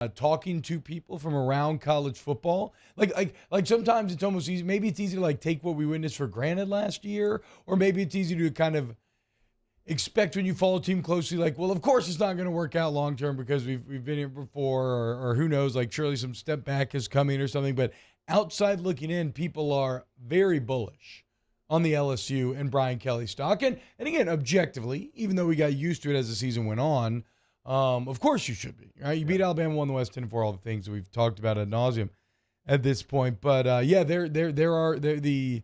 talking to people from around college football. Like sometimes it's almost easy. Maybe it's easy to like take what we witnessed for granted last year, or maybe it's easy to kind of expect when you follow a team closely, like, well, of course it's not going to work out long term because we've been here before, or who knows, like surely some step back is coming or something. But outside looking in, people are very bullish on the LSU and Brian Kelly stock. And again, objectively, even though we got used to it as the season went on, of course you should be, right? You beat Alabama, won the West 10-4, all the things that we've talked about ad nauseum at this point. But yeah, there are a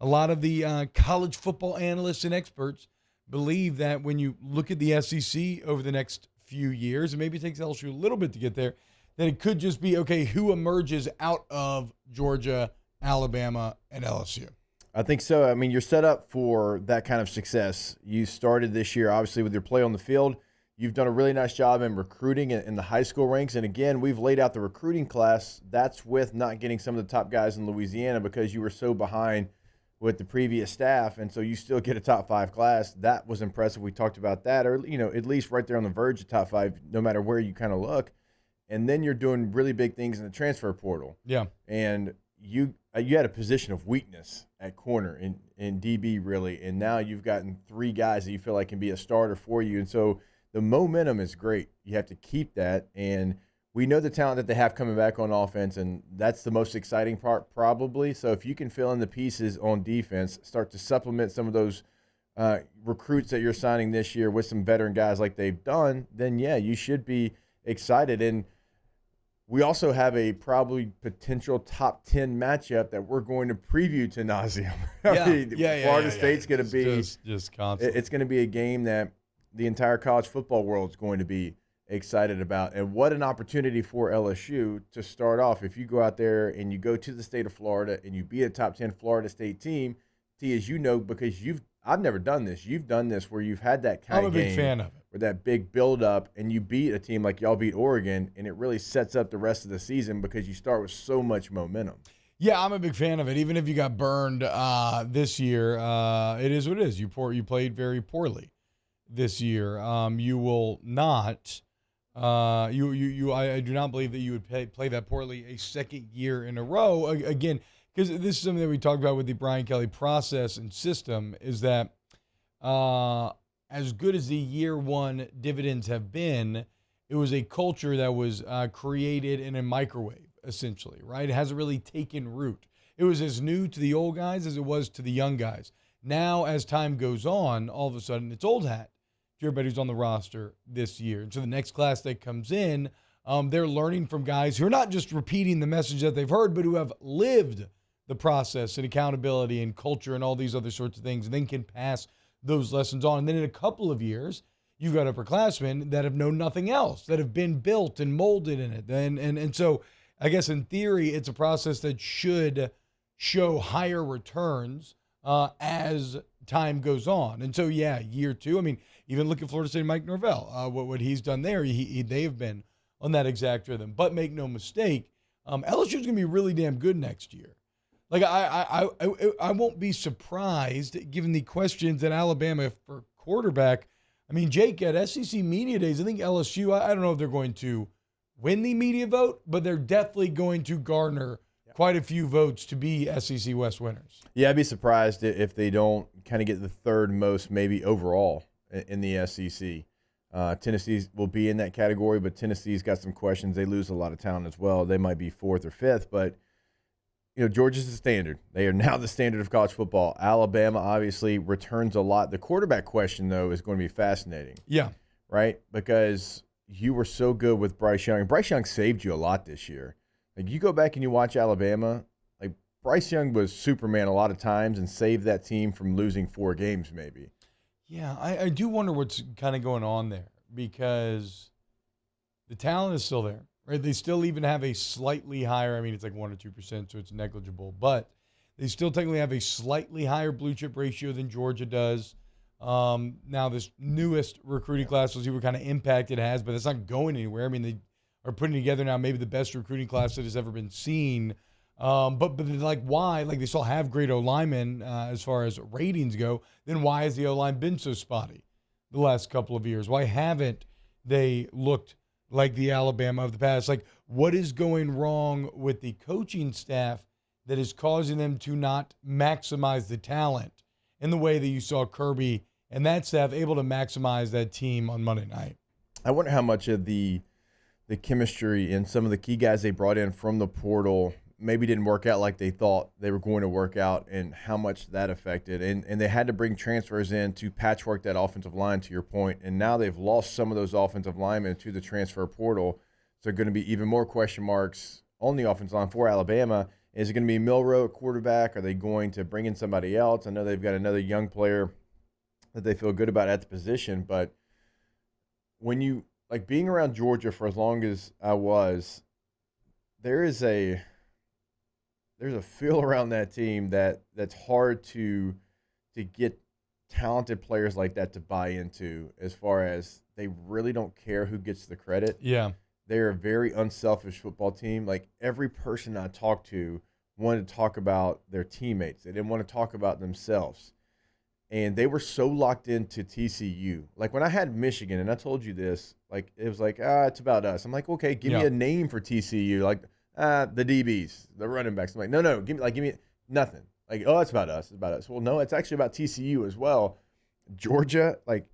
lot of the college football analysts and experts believe that when you look at the SEC over the next few years, and maybe it takes LSU a little bit to get there, that it could just be, okay, who emerges out of Georgia, Alabama, and LSU? I think so. I mean, you're set up for that kind of success. You started this year, obviously, with your play on the field. You've done a really nice job in recruiting in the high school ranks. And, again, we've laid out the recruiting class. That's with not getting some of the top guys in Louisiana because you were so behind with the previous staff, and so you still get a top 5 class. That was impressive. We talked about that, or at least right there on the verge of top 5, no matter where you kind of look. And then you're doing really big things in the transfer portal. Yeah. And you had a position of weakness at corner in DB, really, and now you've gotten 3 guys that you feel like can be a starter for you. And so the momentum is great. You have to keep that, and we know the talent that they have coming back on offense, and that's the most exciting part probably. So if you can fill in the pieces on defense, start to supplement some of those recruits that you're signing this year with some veteran guys like they've done, then, yeah, you should be excited. And we also have a probably potential top 10 matchup that we're going to preview to nauseam. Florida State's going to be just constant. It's going to be a game that the entire college football world is going to be excited about. And what an opportunity for LSU to start off. If you go out there and you go to the state of Florida and you beat a top 10 Florida State team, as you know, because I've never done this. You've done this where you've had that kind of game. I'm a big fan of it. Where that big build up and you beat a team like y'all beat Oregon, and it really sets up the rest of the season because you start with so much momentum. Yeah, I'm a big fan of it. Even if you got burned this year, it is what it is. You played very poorly this year. You will not. I do not believe that you would play that poorly a second year in a row. Again, because this is something that we talked about with the Brian Kelly process and system, is that as good as the year one dividends have been, it was a culture that was created in a microwave, essentially, right? It hasn't really taken root. It was as new to the old guys as it was to the young guys. Now, as time goes on, all of a sudden, it's old hat to everybody who's on the roster this year. And so the next class that comes in, they're learning from guys who are not just repeating the message that they've heard, but who have lived the process and accountability and culture and all these other sorts of things, and then can pass those lessons on. And then in a couple of years, you've got upperclassmen that have known nothing else, that have been built and molded in it. And so I guess in theory, it's a process that should show higher returns as time goes on. And so, yeah, year 2, I mean, even look at Florida State and Mike Norvell, what he's done there, they have been on that exact rhythm. But make no mistake, LSU is going to be really damn good next year. Like, I won't be surprised, given the questions at Alabama for quarterback. I mean, Jake, at SEC Media Days, I think LSU, I don't know if they're going to win the media vote, but they're definitely going to garner quite a few votes to be SEC West winners. Yeah, I'd be surprised if they don't kind of get the third most maybe overall in the SEC. Tennessee will be in that category, but Tennessee's got some questions. They lose a lot of talent as well. They might be 4th or 5th, but Georgia's the standard. They are now the standard of college football. Alabama obviously returns a lot. The quarterback question, though, is going to be fascinating. Yeah. Right? Because you were so good with Bryce Young. And Bryce Young saved you a lot this year. Like, you go back and you watch Alabama, like, Bryce Young was Superman a lot of times and saved that team from losing 4 games maybe. Yeah, I do wonder what's kind of going on there, because the talent is still there, right? They still even have a slightly higher, I mean, it's like 1 or 2%, so it's negligible, but they still technically have a slightly higher blue chip ratio than Georgia does. Now, this newest recruiting class, we'll see what kind of impact it has, but it's not going anywhere. I mean, they are putting together now maybe the best recruiting class that has ever been seen. But like, why? Like, they still have great O-linemen as far as ratings go. Then why has the O-line been so spotty the last couple of years? Why haven't they looked like the Alabama of the past? Like, what is going wrong with the coaching staff that is causing them to not maximize the talent in the way that you saw Kirby and that staff able to maximize that team on Monday night? I wonder how much of the chemistry and some of the key guys they brought in from the portal maybe didn't work out like they thought they were going to work out, and how much that affected. And they had to bring transfers in to patchwork that offensive line, to your point. And now they've lost some of those offensive linemen to the transfer portal. So going to be even more question marks on the offensive line for Alabama. Is it going to be Milroe at quarterback? Are they going to bring in somebody else? I know they've got another young player that they feel good about at the position, but when you like being around Georgia for as long as I was, there's a feel around that team that's hard to get talented players like that to buy into, as far as they really don't care who gets the credit. Yeah. They're a very unselfish football team. Like, every person I talked to wanted to talk about their teammates. They didn't want to talk about themselves. And they were so locked into TCU. Like, when I had Michigan, and I told you this, like, it was like, it's about us. I'm like, okay, give me a name for TCU. Like, the DBs, the running backs. I'm like, no, give me nothing. Like, it's about us. It's about us. Well, no, it's actually about TCU as well. Georgia, like,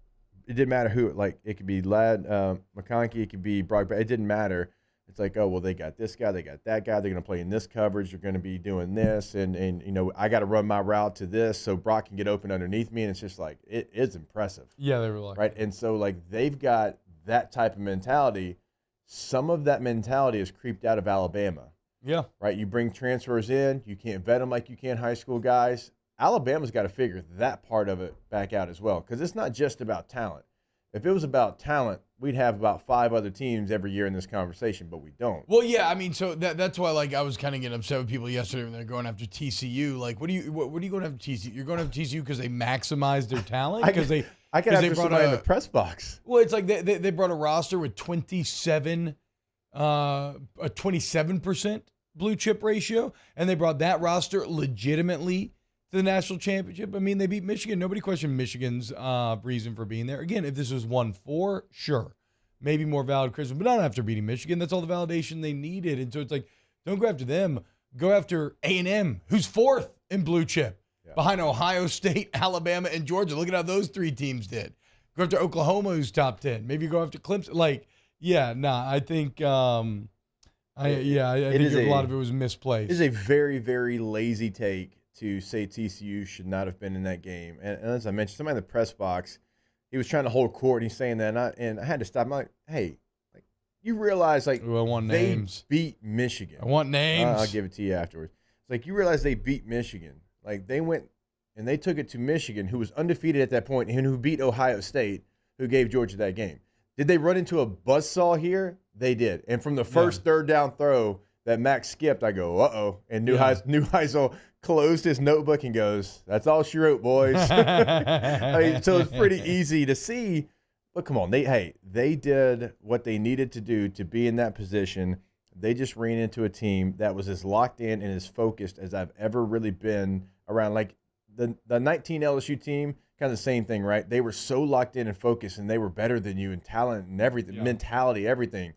it didn't matter who. Like, it could be Ladd McConkey, it could be Brock. It didn't matter. It's like, oh, well, they got this guy, they got that guy. They're going to play in this coverage. You're going to be doing this, and I got to run my route to this so Brock can get open underneath me. And it's just like, it is impressive. Yeah, they were like, right. And so, like, they've got that type of mentality. Some of that mentality is creeped out of Alabama. Yeah. Right. You bring transfers in, you can't vet them like you can high school guys. Alabama's got to figure that part of it back out as well, because it's not just about talent. If it was about talent, we'd have about 5 other teams every year in this conversation, but we don't. Well, yeah, I mean, so that's why, like, I was kind of getting upset with people yesterday when they're going after TCU. Like, what are you going after TCU? You're going after TCU because they maximized their talent? Because I can have somebody in the press box. Well, it's like they brought a roster with 27% blue chip ratio, and they brought that roster legitimately to the national championship. I mean, they beat Michigan. Nobody questioned Michigan's reason for being there. Again, if this was 1-4, sure, maybe more valid criticism, but not after beating Michigan. That's all the validation they needed. And so it's like, don't go after them. Go after A&M, who's 4th in blue chip, behind Ohio State, Alabama, and Georgia. Look at how those 3 teams did. Go after Oklahoma, who's top 10. Maybe go after Clemson. Like, I think I think a lot of it was misplaced. It is a very, very lazy take to say TCU should not have been in that game. And as I mentioned, somebody in the press box, he was trying to hold court, and he's saying that, and I had to stop. I'm like, hey, like, you realize, like, I want they names. beat Michigan. I want names. I'll give it to you afterwards. It's like, you realize they beat Michigan. Like, they went and they took it to Michigan, who was undefeated at that point, and who beat Ohio State, who gave Georgia that game. Did they run into a buzzsaw here? They did. And from the first third down throw that Max skipped, I go, uh-oh. And Neuheisel closed his notebook and goes, that's all she wrote, boys. I mean, so it's pretty easy to see. But come on, they did what they needed to do to be in that position. They just ran into a team that was as locked in and as focused as I've ever really been around. Like the 19 LSU team, kind of the same thing, right? They were so locked in and focused, and they were better than you in talent and everything, mentality, everything.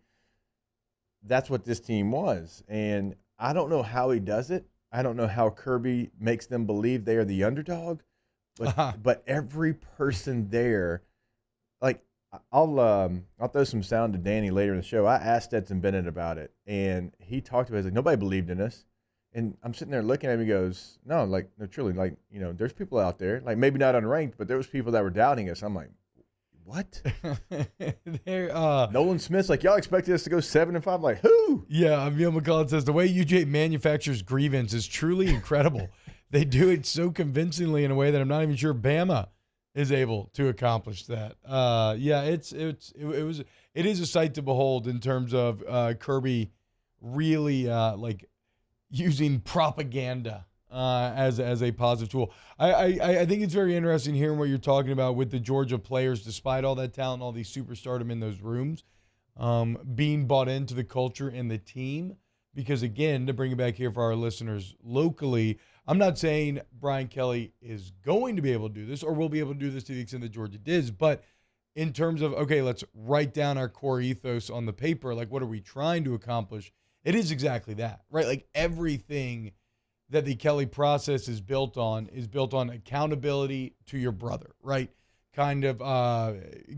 That's what this team was. And I don't know how he does it. I don't know how Kirby makes them believe they are the underdog. But every person there, like, I'll throw some sound to Danny later in the show. I asked Stetson Bennett about it, and he talked about it. He's like, nobody believed in us. And I'm sitting there looking at him. He goes, no, truly, like, there's people out there, like, maybe not unranked, but there was people that were doubting us. I'm like, what? Nolan Smith's like, y'all expected us to go 7-5? I'm like, who? Yeah, Emil McCullough says the way UJ manufactures grievance is truly incredible. They do it so convincingly in a way that I'm not even sure Bama is able to accomplish that. It is a sight to behold in terms of Kirby really like using propaganda as a positive tool. I think it's very interesting hearing what you're talking about with the Georgia players, despite all that talent, all these superstardom in those rooms, being bought into the culture and the team. Because, again, to bring it back here for our listeners locally, I'm not saying Brian Kelly is going to be able to do this or will be able to do this to the extent that Georgia did, but in terms of, okay, let's write down our core ethos on the paper. Like, what are we trying to accomplish? It is exactly that, right? Like everything that the Kelly process is built on accountability to your brother, right? Kind of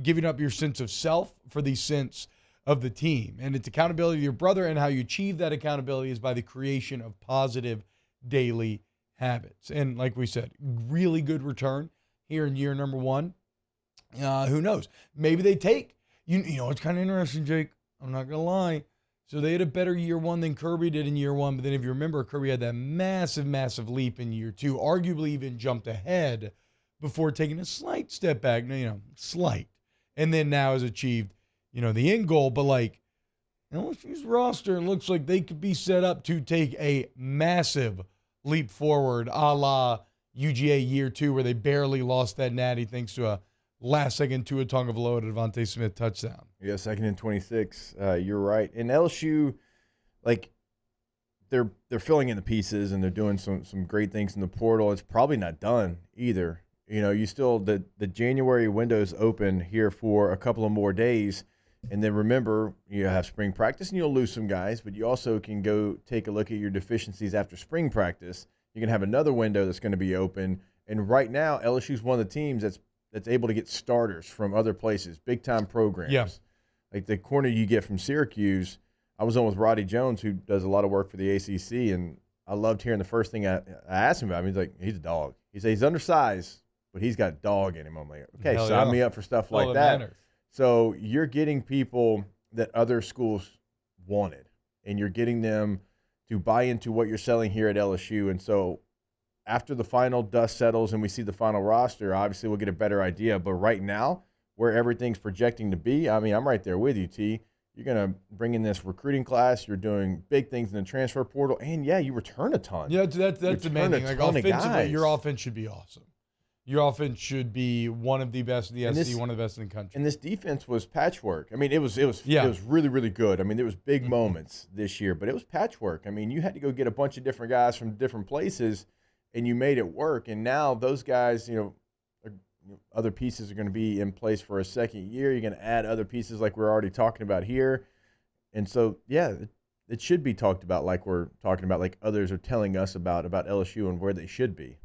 giving up your sense of self for the sense of the team. And it's accountability to your brother, and how you achieve that accountability is by the creation of positive daily habits. And like we said, really good return here in year number 1. Who knows? Maybe they take, you know, it's kind of interesting, Jake. I'm not going to lie. So they had a better year 1 than Kirby did in year 1. But then if you remember, Kirby had that massive, massive leap in year 2, arguably even jumped ahead before taking a slight step back. No, you know, slight. And then now has achieved, you know, the end goal. But like, LSU's roster looks like they could be set up to take a massive leap forward, a la UGA year 2, where they barely lost that natty thanks to a last-second Tua Tagovailoa to Devontae Smith touchdown. Yeah, 2nd and 26. You're right. And LSU, like, they're filling in the pieces, and they're doing some great things in the portal. It's probably not done either. You know, you still the January window's open here for a couple of more days, and then remember, you have spring practice, and you'll lose some guys, but you also can go take a look at your deficiencies after spring practice. You can have another window that's going to be open, and right now LSU's one of the teams that's able to get starters from other places, big-time programs. Yeah. Like the corner you get from Syracuse, I was on with Roddy Jones, who does a lot of work for the ACC, and I loved hearing the first thing I asked him about him. He's like, he's a dog. He said he's undersized, but he's got dog in him. I'm like, okay, Hell sign yeah. me up for stuff All like that. matters. So you're getting people that other schools wanted, and you're getting them to buy into what you're selling here at LSU. And so after the final dust settles and we see the final roster, obviously we'll get a better idea. But right now, where everything's projecting to be, I mean, I'm right there with you, T. You're going to bring in this recruiting class. You're doing big things in the transfer portal. And, yeah, you return a ton. Yeah, that's the main thing. Like, offensively, your offense should be awesome. Your offense should be one of the best in the SEC, one of the best in the country. And this defense was patchwork. I mean, it was really, really good. I mean, there was big moments this year, but it was patchwork. I mean, you had to go get a bunch of different guys from different places, and you made it work. And now those guys, other pieces are going to be in place for a second year. You're going to add other pieces like we're already talking about here. And so, yeah, it should be talked about like we're talking about, like others are telling us about LSU and where they should be.